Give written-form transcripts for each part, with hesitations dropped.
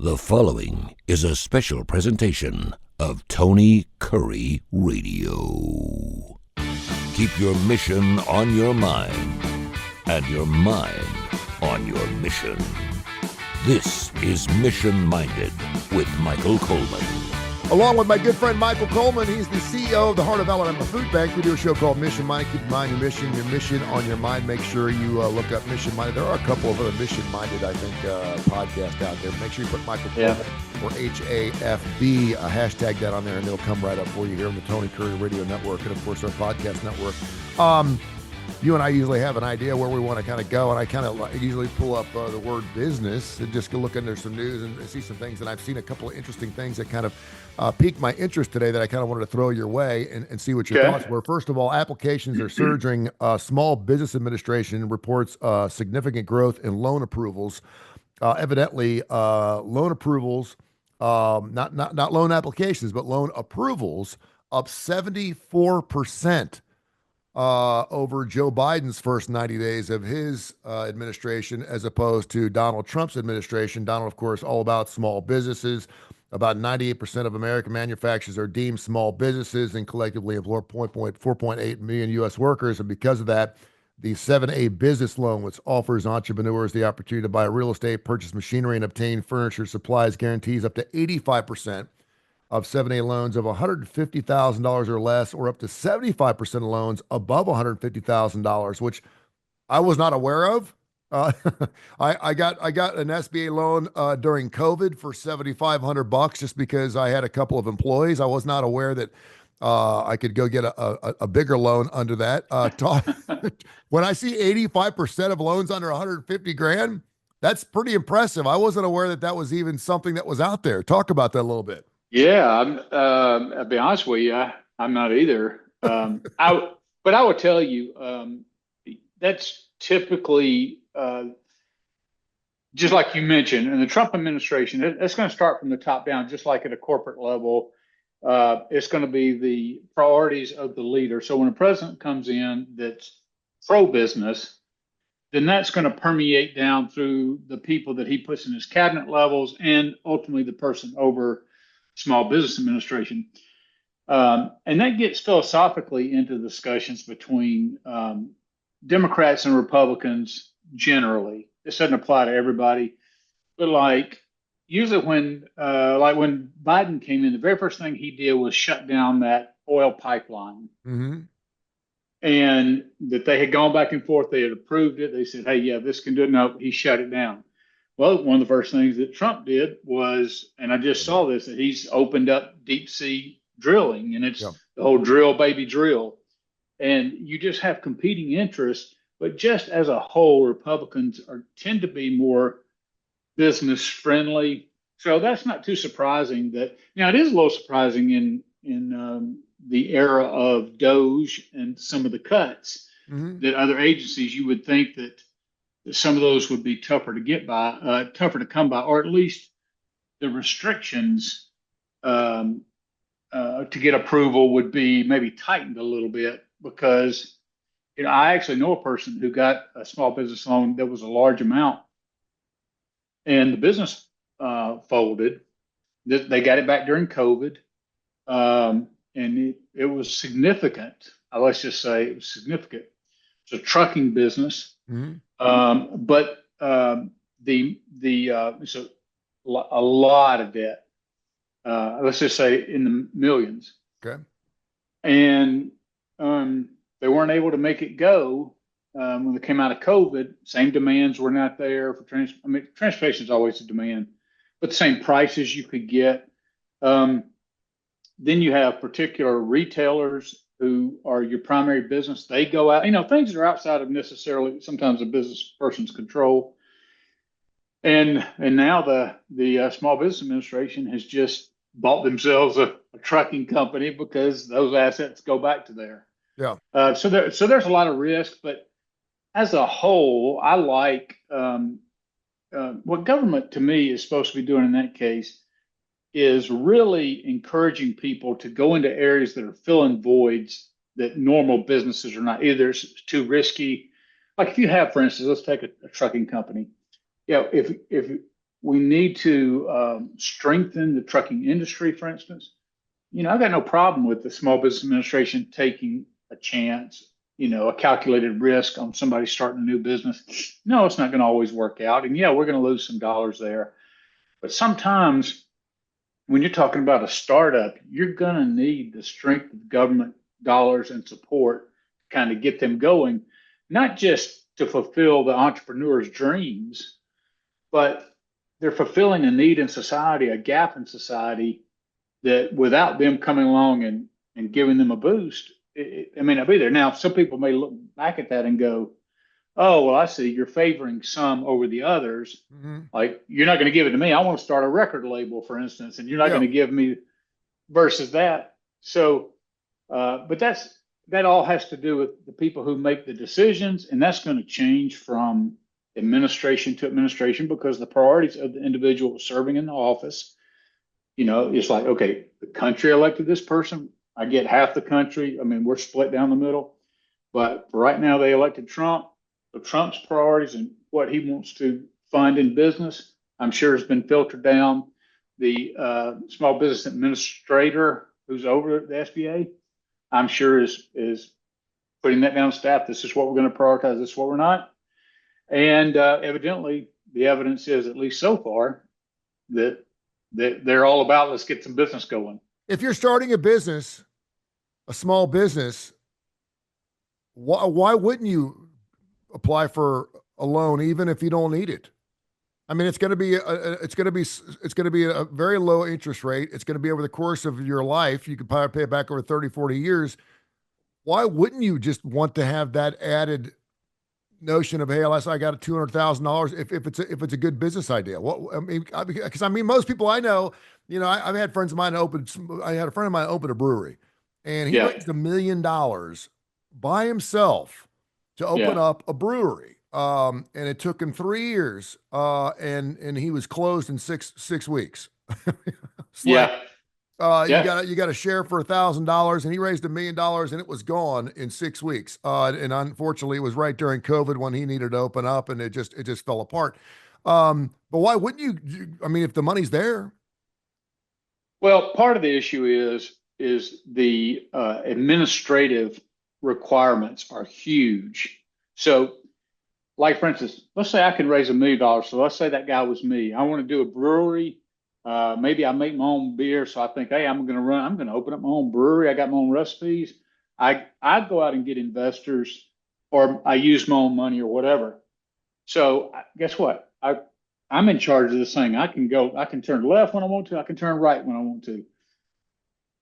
The following is a special presentation of Tony Curry Radio. Keep your mission on your mind and your mind on your mission. This is Mission Minded with Michael Coleman. Along with my good friend Michael Coleman, he's the CEO of the Heart of Alabama Food Bank. We do a show called Mission Minded. Keep in mind your mission on your mind. Make sure you look up Mission Minded. There are a couple of other Mission Minded, I think, podcasts out there. Make sure you put Michael Coleman or HAFB, hashtag that on there, and it'll come right up for you here on the Tony Curry Radio Network and, of course, our podcast network. You and I usually have an idea where we want to kind of go, and I kind of usually pull up the word business and just go look under some news and see some things. And I've seen a couple of interesting things that kind of piqued my interest today that I kind of wanted to throw your way and see what your thoughts were. First of all, applications are surging. Small Business Administration reports significant growth in loan approvals. Evidently, loan approvals, not loan applications, but loan approvals up 74%. Over Joe Biden's first 90 days of his administration as opposed to Donald Trump's administration. Donald, of course, all about small businesses. About 98% of American manufacturers are deemed small businesses and collectively employ 4.8 million U.S. workers. And because of that, the 7A business loan, which offers entrepreneurs the opportunity to buy real estate, purchase machinery, and obtain furniture, supplies, guarantees up to 85% of 7A loans of $150,000 or less, or up to 75% of loans above $150,000, which I was not aware of. I got an SBA loan during COVID for $7,500 just because I had a couple of employees. I was not aware that I could go get a bigger loan under that. When I see 85% of loans under 150 grand, that's pretty impressive. I wasn't aware that was even something that was out there. Talk about that a little bit. Yeah, I'll be honest with you, I'm not either. But I would tell you that's typically just like you mentioned in the Trump administration. It's going to start from the top down, just like at a corporate level. It's going to be the priorities of the leader. So when a president comes in that's pro-business, then that's going to permeate down through the people that he puts in his cabinet levels and ultimately the person over Small Business Administration. And that gets philosophically into discussions between Democrats and Republicans generally. This doesn't apply to everybody, but usually when Biden came in, the very first thing he did was shut down that oil pipeline. Mm-hmm. And that they had gone back and forth. They had approved it. They said, hey, yeah, this can do it. No, he shut it down. Well, one of the first things that Trump did was, and I just saw this, that he's opened up deep sea drilling, and it's the whole drill, baby, drill. And you just have competing interests. But just as a whole, Republicans tend to be more business friendly. So that's not too surprising. Now, it is a little surprising in the era of DOGE and some of the cuts that other agencies, you would think that some of those would be tougher to come by, or at least the restrictions to get approval would be maybe tightened a little bit, because I actually know a person who got a small business loan that was a large amount, and the business folded. They got it back during COVID, and it was significant. Let's just say it was significant. It's a trucking business. Mm-hmm. But it's a lot of debt. Let's just say in the millions. Okay. And they weren't able to make it go when they came out of COVID. Same demands were not there for transportation is always a demand, but the same prices you could get. Then you have particular retailers who are your primary business. They go out, things that are outside of necessarily sometimes a business person's control. And now the Small Business Administration has just bought themselves a trucking company because those assets go back to there. Yeah. So there's a lot of risk, but as a whole, I like what government to me is supposed to be doing in that case is really encouraging people to go into areas that are filling voids that normal businesses are not. Either it's too risky. Like if you have, for instance, let's take a trucking company. If We need to strengthen the trucking industry, for instance. I've got no problem with the Small Business Administration taking a chance, a calculated risk on somebody starting a new business. No, it's not going to always work out. And yeah, we're going to lose some dollars there. But sometimes when you're talking about a startup, you're going to need the strength of government dollars and support to kind of get them going, not just to fulfill the entrepreneur's dreams, but they're fulfilling a need in society, a gap in society that without them coming along and giving them a boost, it may not be there. Now, some people may look back at that and go, oh, well, I see you're favoring some over the others. Mm-hmm. Like, you're not going to give it to me. I want to start a record label, for instance, and you're not Yeah. going to give me versus that. So, but that all has to do with the people who make the decisions, and that's going to change from administration to administration because the priorities of the individual serving in the office, it's like, okay, the country elected this person. I get half the country. I mean, we're split down the middle. But right now, they elected Trump. So Trump's priorities and what he wants to fund in business, I'm sure has been filtered down. The small business administrator who's over at the SBA, I'm sure is putting that down staff. This is what we're going to prioritize. This is what we're not. And evidently, the evidence is, at least so far, that they're all about let's get some business going. If you're starting a business, a small business, why wouldn't you apply for a loan even if you don't need it? I mean, it's going to be a very low interest rate. It's going to be over the course of your life. You could probably pay it back over 30, 40 years. Why wouldn't you just want to have that added notion of, hey, unless I got $200,000 if it's a good business idea? Because most people I know, I've had friends of mine I had a friend of mine open a brewery, and he raised $1 million by himself to open up a brewery. And it took him 3 years, and he was closed in six weeks. You got a share for $1,000, and he raised $1 million, and it was gone in 6 weeks. And unfortunately, it was right during COVID when he needed to open up, and it just fell apart. But why wouldn't you? I mean, if the money's there. Well, part of the issue is the administrative requirements are huge. So, like for instance, let's say I can raise $1 million. So let's say that guy was me. I want to do a brewery. Maybe I make my own beer. So I think, hey, I'm going to open up my own brewery. I got my own recipes. I go out and get investors, or I use my own money or whatever. So guess what? I'm in charge of this thing. I can turn left when I want to. I can turn right when I want to.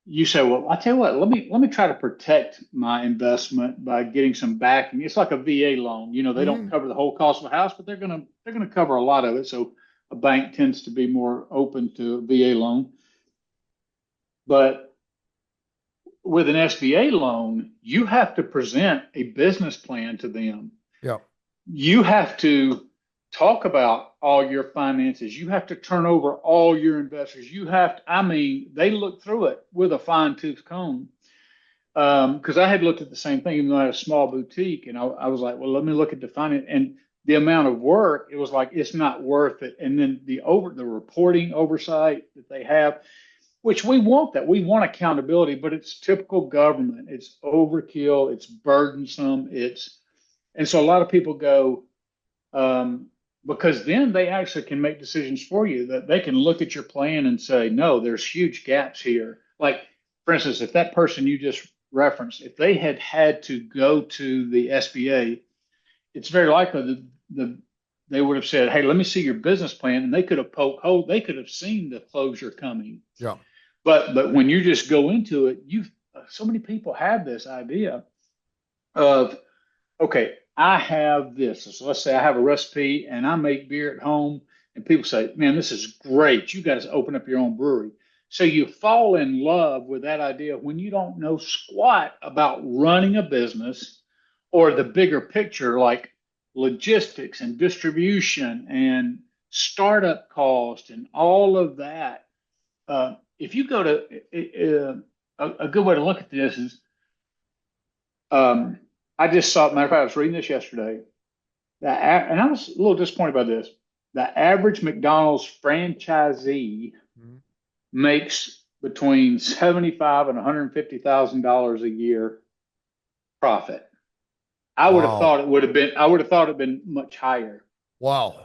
You say, well, I tell you what, let me try to protect my investment by getting some backing. It's like a VA loan. They don't cover the whole cost of a house, but they're gonna cover a lot of it. So a bank tends to be more open to a VA loan. But with an SBA loan, you have to present a business plan to them. Yeah. You have to talk about all your finances. You have to turn over all your investors. They look through it with a fine tooth comb. Because I had looked at the same thing, even though I had a small boutique, and I was like, well, let me look at the finance and the amount of work. It was like, it's not worth it. And then the reporting oversight that they have, which we want accountability, but it's typical government. It's overkill. It's burdensome. And so a lot of people go, because then they actually can make decisions for you, that they can look at your plan and say, no, there's huge gaps here. Like, for instance, if that person you just referenced, if they had to go to the SBA, it's very likely that they would have said, hey, let me see your business plan. And they could have poked holes. They could have seen the closure coming. Yeah. But when you just go into it, so many people have this idea of, okay, I have this. So let's say I have a recipe and I make beer at home, and people say, man, this is great. You guys open up your own brewery. So you fall in love with that idea when you don't know squat about running a business or the bigger picture, like logistics and distribution and startup cost and all of that. If you go to a good way to look at this is, I just saw, matter of fact, I was reading this yesterday, and I was a little disappointed by this. the average McDonald's franchisee makes between $75,000 and $150,000 a year profit. I would have thought it would have been. I would have thought it'd been much higher. Wow.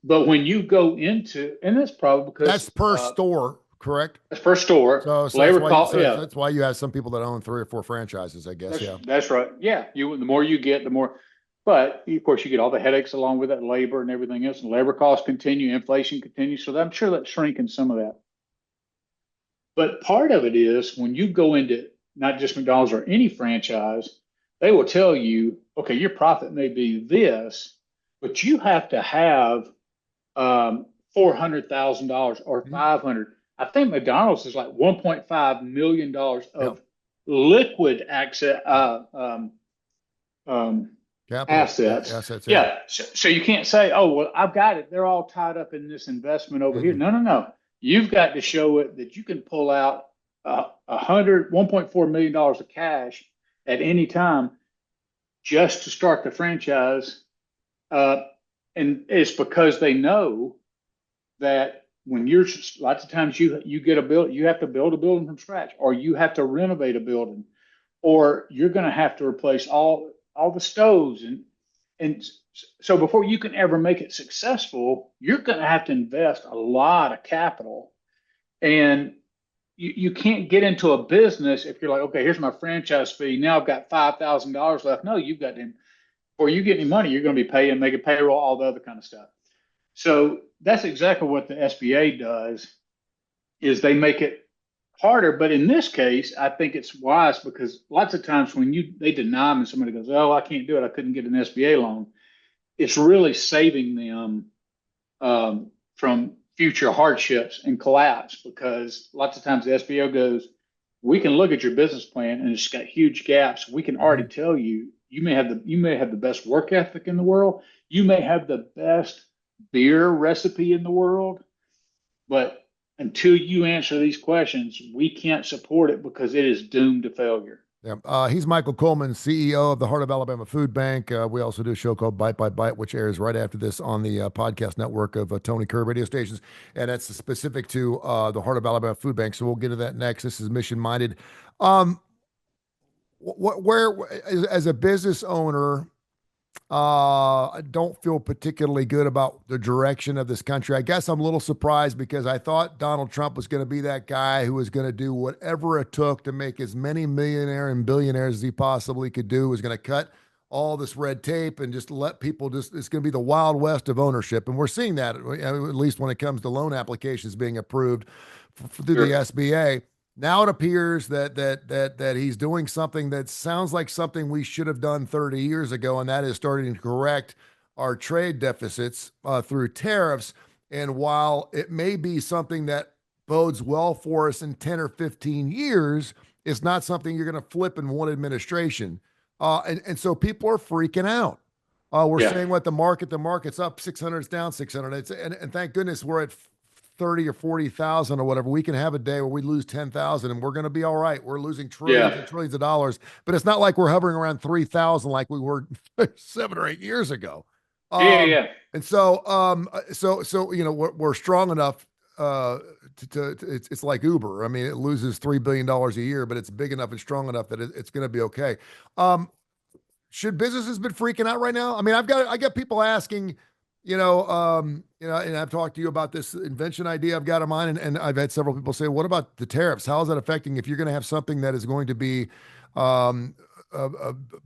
But when you go into, and that's probably because That's per store, correct? that's per store. So Labor that's why, cost, yeah, that's why you have some people that own 3 or 4 franchises, I guess. that's right. Yeah, the more you get, the more. But of course, you get all the headaches along with that, labor and everything else, and labor costs continue, inflation continues. So I'm sure that's shrinking some of that. But part of it is when you go into not just McDonald's or any franchise, they will tell you, okay, your profit may be this, but you have to have $400,000 or 500. I think McDonald's is like $1.5 million of liquid asset assets. Yeah. So you can't say, oh, well, I've got it. They're all tied up in this investment over here. No. You've got to show it that you can pull out $1.4 million of cash at any time just to start the franchise. And it's because they know that when you're lots of times you get a build, you have to build a building from scratch, or you have to renovate a building, or you're going to have to replace all the stoves. And so before you can ever make it successful, you're going to have to invest a lot of capital. And you can't get into a business if you're like, okay, here's my franchise fee. Now I've got $5,000 left. No, you've got to, before you get any money, you're going to be paying, making payroll, all the other kind of stuff. So that's exactly what the SBA does, is they make it harder. But in this case, I think it's wise, because lots of times when they deny them and somebody goes, oh, I can't do it, I couldn't get an SBA loan, it's really saving them from future hardships and collapse, because lots of times the SBO goes, we can look at your business plan and it's got huge gaps. We can already tell you, you may have the best work ethic in the world. You may have the best beer recipe in the world, but until you answer these questions, we can't support it because it is doomed to failure. Yeah. He's Michael Coleman, CEO of the Heart of Alabama Food Bank. We also do a show called Bite by Bite, which airs right after this on the podcast network of Tony Curry radio stations. And that's specific to the Heart of Alabama Food Bank. So we'll get to that next. This is Mission Minded. Where, as a business owner, I don't feel particularly good about the direction of this country. I guess I'm a little surprised because I thought Donald Trump was going to be that guy who was going to do whatever it took to make as many millionaires and billionaires as he possibly could do, was going to cut all this red tape and just let people it's going to be the Wild West of ownership. And we're seeing that, at least when it comes to loan applications being approved through the SBA. Now it appears that he's doing something that sounds like something we should have done 30 years ago, and that is starting to correct our trade deficits through tariffs. And while it may be something that bodes well for us in 10 or 15 years, it's not something you're going to flip in one administration. And so people are freaking out. We're saying the market's up 600, it's down 600. And thank goodness we're at 30 or 40,000 or whatever. We can have a day where we lose 10,000 and we're going to be all right. We're losing trillions and trillions of dollars, but it's not like we're hovering around 3,000 like we were 7 or 8 years ago. And so we're strong enough it's like Uber. I mean, it loses $3 billion a year, but it's big enough and strong enough that it's going to be okay. Should businesses been freaking out right now? I mean, I got people asking, and I've talked to you about this invention idea I've got in mind, and I've had several people say, what about the tariffs? How is that affecting if you're going to have something that is going to be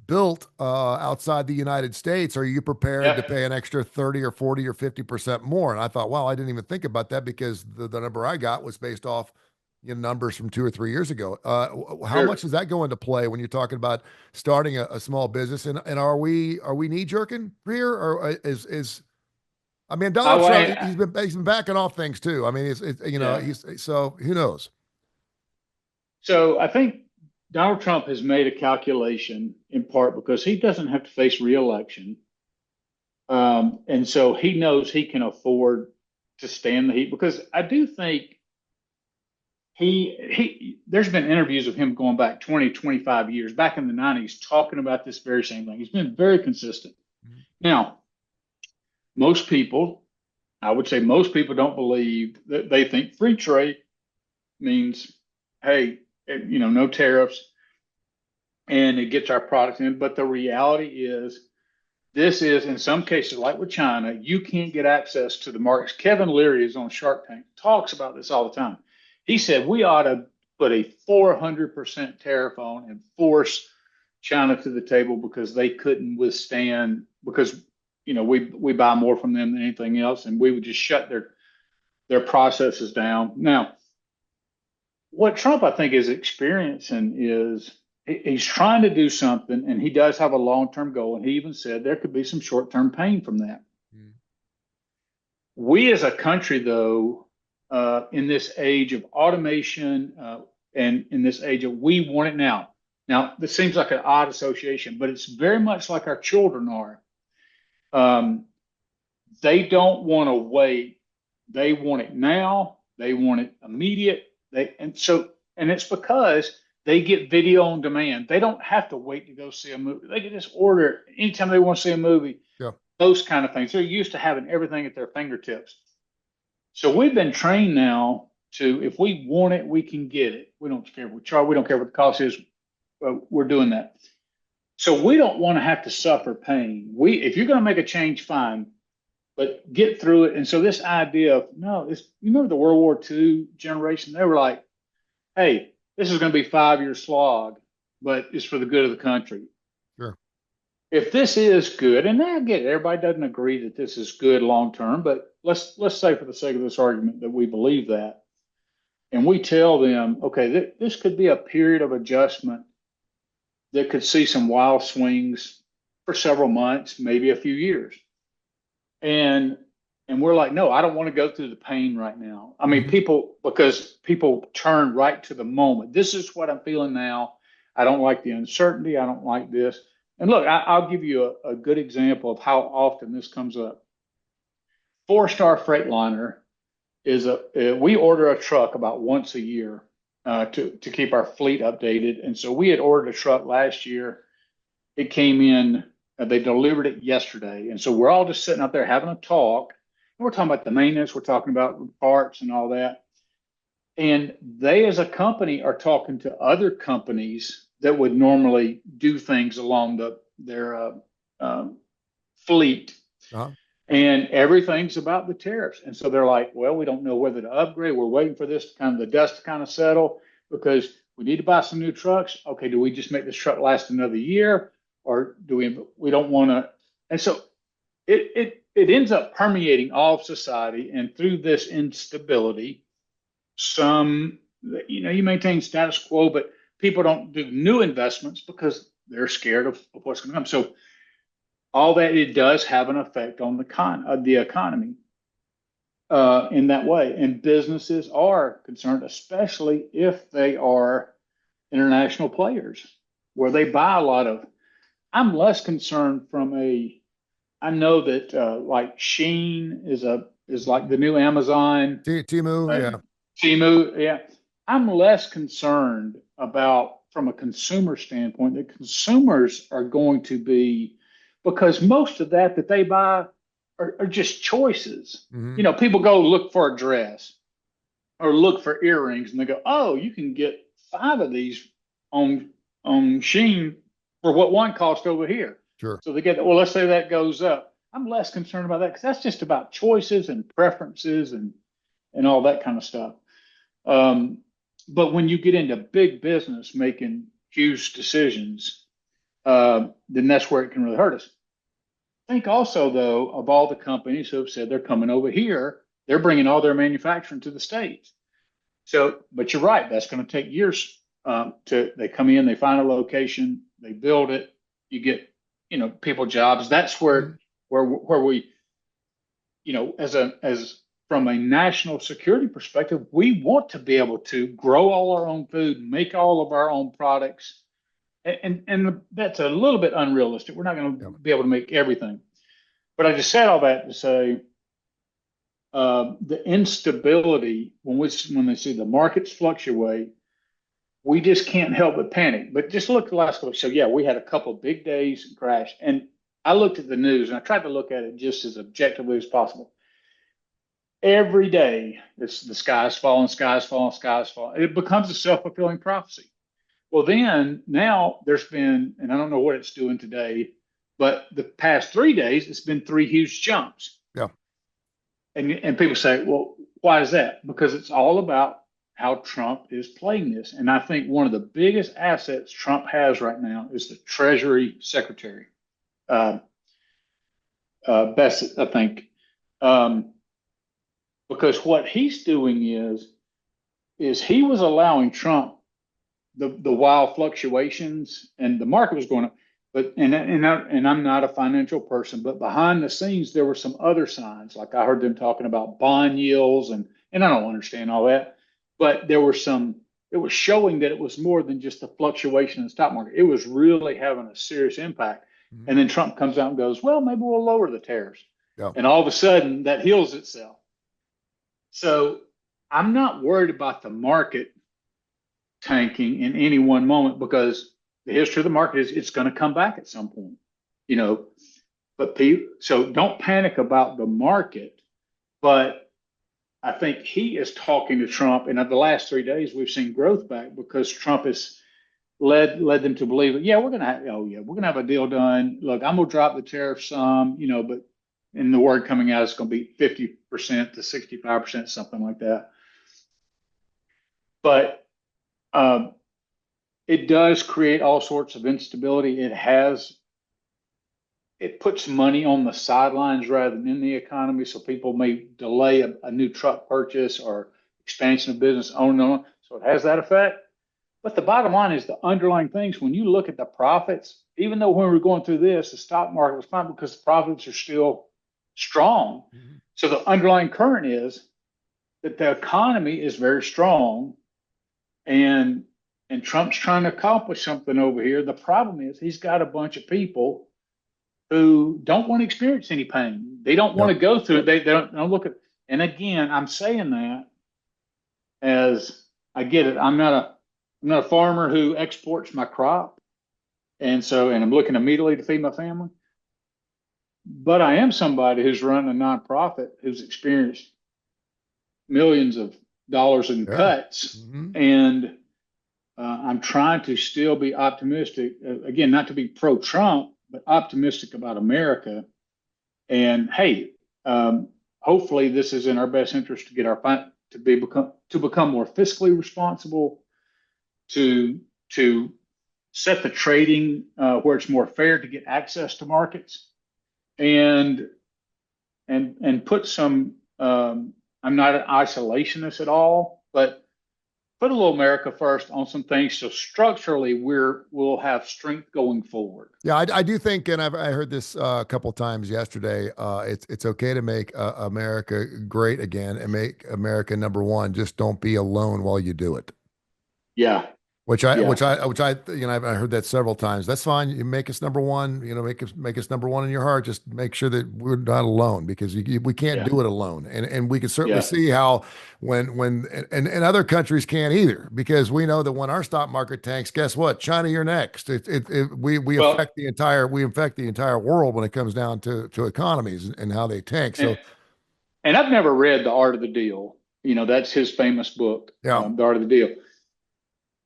built outside the United States? Are you prepared to pay an extra 30 or 40 or 50% more? And I thought, wow, I didn't even think about that because the number I got was based off numbers from 2 or 3 years ago. How much does that go into play when you're talking about starting a small business? And are we knee jerking here, or I mean, Donald Trump, he's been backing off things too. I mean, he's so who knows? So I think Donald Trump has made a calculation in part because he doesn't have to face re-election. And so he knows he can afford to stand the heat, because I do think there's been interviews of him going back 20, 25 years, back in the 90s, talking about this very same thing. He's been very consistent. Mm-hmm. Now, most people I would say most people don't believe that. They think free trade means, hey, no tariffs and it gets our products in. But the reality is, this is in some cases, like with China, you can't get access to the markets. Kevin Leary is on Shark Tank, talks about this all the time. He said we ought to put a 400% tariff on and force China to the table because they couldn't withstand, because we buy more from them than anything else, and we would just shut their processes down. Now, what Trump, I think, is experiencing is he's trying to do something, and he does have a long-term goal. And he even said there could be some short-term pain from that. Mm. We as a country, though, in this age of automation and in this age of we want it now. Now, this seems like an odd association, but it's very much like our children are. They don't want to wait. They want it now. They want it immediate. And it's because they get video on demand. They don't have to wait to go see a movie. They can just order it anytime they want to see a movie. Yeah. Those kind of things. They're used to having everything at their fingertips. So we've been trained now to, if we want it, we can get it. We don't care if we charge. We don't care what the cost is. We're doing that. So we don't want to have to suffer pain. If you're going to make a change, fine, but get through it. And so this idea of, you remember the World War II generation? They were like, hey, this is going to be 5-year slog, but it's for the good of the country. Sure. If this is good, and I get it, everybody doesn't agree that this is good long term, but let's say for the sake of this argument that we believe that, and we tell them, okay, this could be a period of adjustment that could see some wild swings for several months, maybe a few years. And we're like, no, I don't want to go through the pain right now. I mean, because people turn right to the moment. This is what I'm feeling now. I don't like the uncertainty. I don't like this. And look, I'll give you a good example of how often this comes up. 4-star Freightliner we order a truck about once a year to keep our fleet updated. And so we had ordered a truck last year. It came in, they delivered it yesterday. And so we're all just sitting out there having a talk. We're talking about the maintenance. We're talking about parts and all that. And they, as a company, are talking to other companies that would normally do things along their fleet. Uh-huh. And everything's about the tariffs. And so they're like, well, we don't know whether to upgrade. We're waiting for this the dust to kind of settle because we need to buy some new trucks. Okay, do we just make this truck last another year? Or do we don't want to? And so it ends up permeating all of society. And through this instability, you maintain status quo, but people don't do new investments because they're scared of what's going to come. So all that, it does have an effect on the economy in that way. And businesses are concerned, especially if they are international players where they buy a lot of. I'm less concerned I know that like Shein is like the new Amazon. Temu, yeah. Temu, yeah. I'm less concerned about, from a consumer standpoint, that consumers are going to be, because most of that they buy are just choices. Mm-hmm. People go look for a dress or look for earrings and they go, oh, you can get 5 of these on Shein for what one cost over here. Sure. So they get, well, let's say that goes up. I'm less concerned about that because that's just about choices and preferences and all that kind of stuff. But when you get into big business making huge decisions, then that's where it can really hurt us. Think also, though, of all the companies who have said they're coming over here, they're bringing all their manufacturing to the States. So, but you're right, that's going to take years. They come in, they find a location, they build it, you get, people jobs. That's where we, as from a national security perspective, we want to be able to grow all our own food, make all of our own products. And that's a little bit unrealistic. We're not going to be able to make everything. But I just said all that to say the instability, when they see the markets fluctuate, we just can't help but panic. But just look at the last couple. So, yeah, we had a couple of big days and crash. And I looked at the news, and I tried to look at it just as objectively as possible. every day, it's the sky's falling, sky's falling, sky's falling. It becomes a self-fulfilling prophecy. Well, then now there's been, and I don't know what it's doing today, but the past 3 days, it's been three huge jumps. Yeah. And people say, well, why is that? Because it's all about how Trump is playing this. And I think one of the biggest assets Trump has right now is the Treasury Secretary, Bassett, I think. Because what he's doing is he was allowing Trump the wild fluctuations, and the market was going up. But and I'm not a financial person, but behind the scenes there were some other signs. Like I heard them talking about bond yields, and I don't understand all that, but there were some. It was showing that it was more than just the fluctuation in the stock market. It was really having a serious impact. Mm-hmm. And then Trump comes out and goes, "Well, maybe we'll lower the tariffs," and all of a sudden that heals itself. So I'm not worried about the market tanking in any one moment, because the history of the market is it's going to come back at some point, but so don't panic about the market. But I think he is talking to Trump, and in the last 3 days we've seen growth back because Trump has led them to believe that, we're going to have a deal done. Look, I'm going to drop the tariff some, but and the word coming out is going to be 50% to 65%, something like that. But it does create all sorts of instability. It puts money on the sidelines rather than in the economy, so people may delay a new truck purchase or expansion of business on and on. So it has that effect. But the bottom line is the underlying things. When you look at the profits, even though when we were going through this, the stock market was fine because the profits are still strong. Mm-hmm. So the underlying current is that the economy is very strong, and Trump's trying to accomplish something over here. The problem is he's got a bunch of people who don't want to experience any pain. They don't want to go through it. They don't look at. And again, I'm saying that as I get it. I'm not a farmer who exports my crop, and I'm looking immediately to feed my family. But I am somebody who's running a nonprofit who's experienced millions of dollars in cuts, mm-hmm. and I'm trying to still be optimistic. Again, not to be pro-Trump, but optimistic about America. And hey, hopefully, this is in our best interest to get to become more fiscally responsible, to set the trading where it's more fair to get access to markets, and put some. I'm not an isolationist at all, but put a little America first on some things, so structurally we'll have strength going forward. Yeah, I do think, and I heard this a couple times yesterday. It's okay to make America great again and make America number one. Just don't be alone while you do it. Yeah. Which I I've heard that several times. That's fine. You make us number one. Make us number one in your heart. Just make sure that we're not alone, because we can't do it alone. And we can certainly see how when other countries can't either, because we know that when our stock market tanks, guess what? China, you're next. We affect the entire world when it comes down to economies and how they tank. So, and I've never read The Art of the Deal. That's his famous book, The Art of the Deal.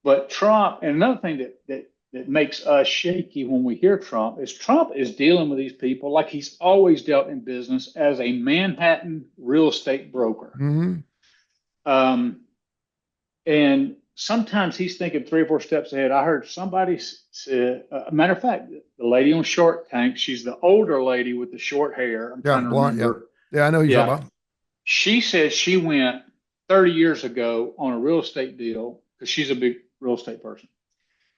But Trump, and another thing that makes us shaky when we hear Trump is dealing with these people like he's always dealt in business, as a Manhattan real estate broker. Mm-hmm. And sometimes he's thinking 3 or 4 steps ahead. I heard somebody say, matter of fact, the lady on Shark Tank, she's the older lady with the short hair. I'm trying to remember. Yeah, I know who you're talking about. She says she went 30 years ago on a real estate deal, because she's a big real estate person,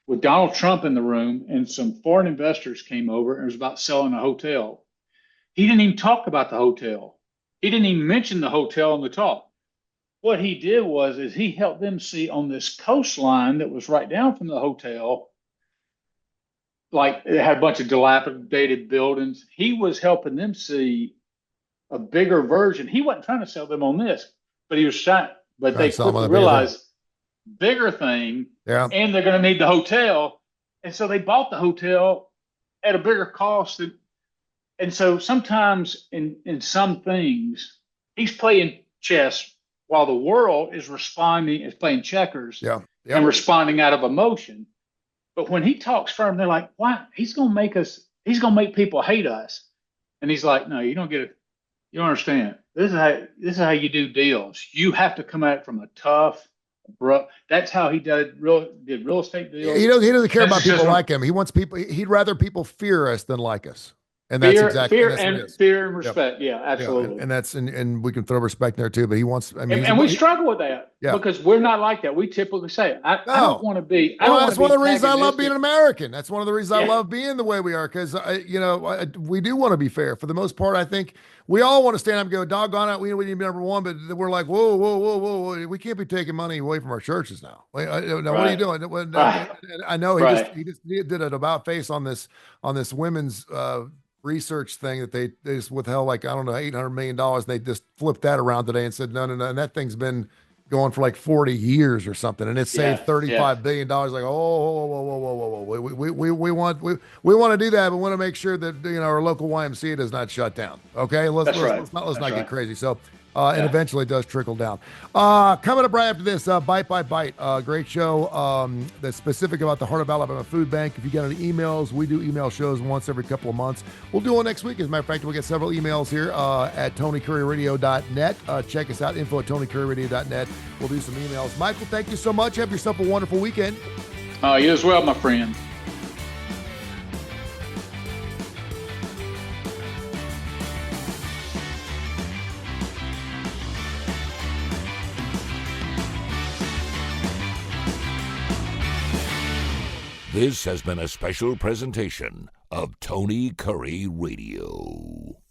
with Donald Trump in the room, and some foreign investors came over and it was about selling a hotel. He didn't even talk about the hotel. He didn't even mention the hotel in the talk. What he did is he helped them see on this coastline that was right down from the hotel, like it had a bunch of dilapidated buildings. He was helping them see a bigger version. He wasn't trying to sell them on this, but he was trying. But they quickly realized bigger thing, and they're going to need the hotel, and so they bought the hotel at a bigger cost. And so sometimes in some things he's playing chess while the world is responding, is playing checkers Yeah. and responding out of emotion. But when he talks firm, they're like, why? He's going to make people hate us. And he's like, no, you don't get it. You don't understand. This is how you do deals. You have to come at it from a tough, bro. That's how he did real estate deals. He doesn't care about people like him. He wants people. He'd rather people fear us than like us. And that's exactly fear and respect. Yeah, absolutely. Yeah. And we can throw respect there too. But he wants. I mean, and we struggle with that because we're not like that. We typically say, "I don't want to be." That's one of the reasons I love being an American. That's one of the reasons I love being the way we are, because we do want to be fair. For the most part, I think we all want to stand up and go, "Doggone it, we need to be number one." But we're like, "Whoa, we can't be taking money away from our churches now." What are you doing? I know he just did an about face on this women's research thing that they just withheld, like, I don't know, $800 million. And they just flipped that around today and said, no. And that thing's been going for like 40 years or something. And it saved $35 billion. Like, whoa. We want to do that, but we want to make sure that, our local YMCA does not shut down. Okay. Let's not get crazy. So, and eventually it does trickle down. Coming up right after this, Bite by Bite, great show that's specific about the Heart of Alabama Food Bank. If you get any emails, we do email shows once every couple of months. We'll do one next week. As a matter of fact, we'll get several emails here at TonyCurryRadio.net. Check us out, info@TonyCurryRadio.net. We'll do some emails. Michael, thank you so much. Have yourself a wonderful weekend. You as well, my friend. This has been a special presentation of Tony Curry Radio.